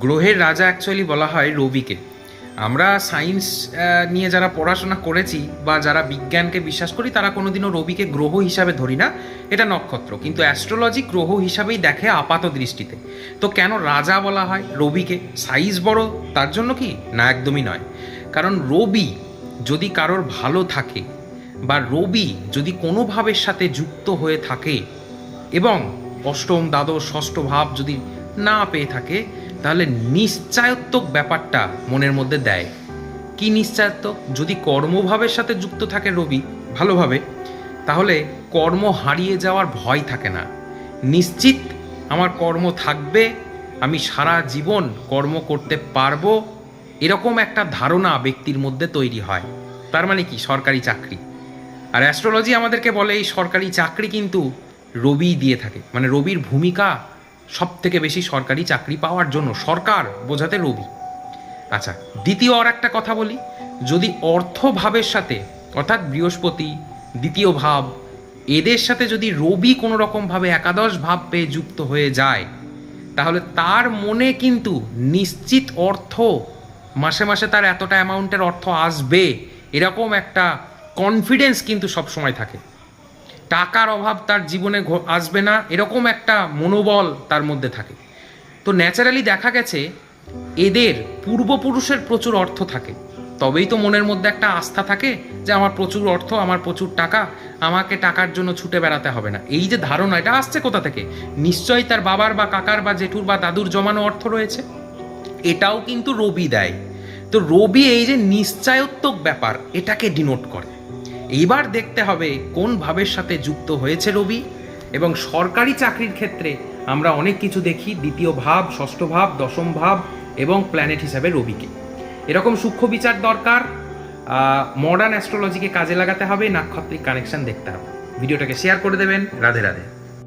গ্রহের রাজা অ্যাকচুয়ালি বলা হয় রবিকে। আমরা সায়েন্স নিয়ে যারা পড়াশোনা করেছি বা যারা বিজ্ঞানকে বিশ্বাস করি তারা কোনোদিনও রবিকে গ্রহ হিসাবে ধরি না, এটা নক্ষত্র। কিন্তু অ্যাস্ট্রোলজি গ্রহ হিসাবেই দেখে আপাত দৃষ্টিতে। তো কেন রাজা বলা হয় রবিকে? সাইজ বড় তার জন্য কি? না, একদমই নয়। কারণ রবি যদি কারোর ভালো থাকে বা রবি যদি কোনো ভাবের সাথে যুক্ত হয়ে থাকে এবং অষ্টম দ্বাদশ ষষ্ঠ ভাব যদি না পেয়ে থাকে, তাহলে নিশ্চয়ত্বক ব্যাপারটা মনের মধ্যে দেয়। কি নিশ্চয়ত্বক? যদি কর্মভাবের সাথে যুক্ত থাকে রবি ভালোভাবে, তাহলে কর্ম হারিয়ে যাওয়ার ভয় থাকে না। নিশ্চিত আমার কর্ম থাকবে, আমি সারা জীবন কর্ম করতে পারবো, এরকম একটা ধারণা ব্যক্তির মধ্যে তৈরি হয়। তার মানে কি? সরকারি চাকরি। আর অ্যাস্ট্রোলজি আমাদেরকে বলে এই সরকারি চাকরি কিন্তু রবি দিয়ে থাকে, মানে রবির ভূমিকা সব থেকে বেশি সরকারি চাকরি পাওয়ার জন্য, সরকার বোঝাতে রবি। আচ্ছা, দ্বিতীয় আর একটা কথা বলি, যদি অর্থভাবের সাথে অর্থাৎ বৃহস্পতি দ্বিতীয় ভাব এদের সাথে যদি রবি কোনো রকমভাবে একাদশ ভাব পেয়ে যুক্ত হয়ে যায়, তাহলে তার মনে কিন্তু নিশ্চিত অর্থ, মাসে মাসে তার এতটা অ্যামাউন্টের অর্থ আসবে, এরকম একটা কনফিডেন্স কিন্তু সবসময় থাকে। টাকার অভাব তার জীবনে আসবে না, এরকম একটা মনোবল তার মধ্যে থাকে। তো ন্যাচারালি দেখা গেছে এদের পূর্বপুরুষের প্রচুর অর্থ থাকে, তবেই তো মনের মধ্যে একটা আস্থা থাকে যে আমার প্রচুর অর্থ, আমার প্রচুর টাকা, আমাকে টাকার জন্য ছুটে বেড়াতে হবে না। এই যে ধারণা, এটা আসছে কোথা থেকে? নিশ্চয়ই তার বাবার বা কাকার বা জেঠুর বা দাদুর জমানো অর্থ রয়েছে, এটাও কিন্তু রবি দেয়। তো রবি এই যে নিশ্চয়ত্বক ব্যাপার, এটাকে ডিনোট করে। এইবার দেখতে হবে কোন ভাবের সাথে যুক্ত হয়েছে রবি। এবং সরকারি চাকরির ক্ষেত্রে আমরা অনেক কিছু দেখি, দ্বিতীয় ভাব, ষষ্ঠ ভাব, দশম ভাব এবং প্ল্যানেট হিসাবে রবিকে। এরকম সূক্ষ্ম বিচার দরকার। মডার্ন অ্যাস্ট্রোলজিকে কাজে লাগাতে হবে, নাক্ষত্রিক কানেকশন দেখতে হবে। ভিডিওটাকে শেয়ার করে দেবেন। রাধে রাধে।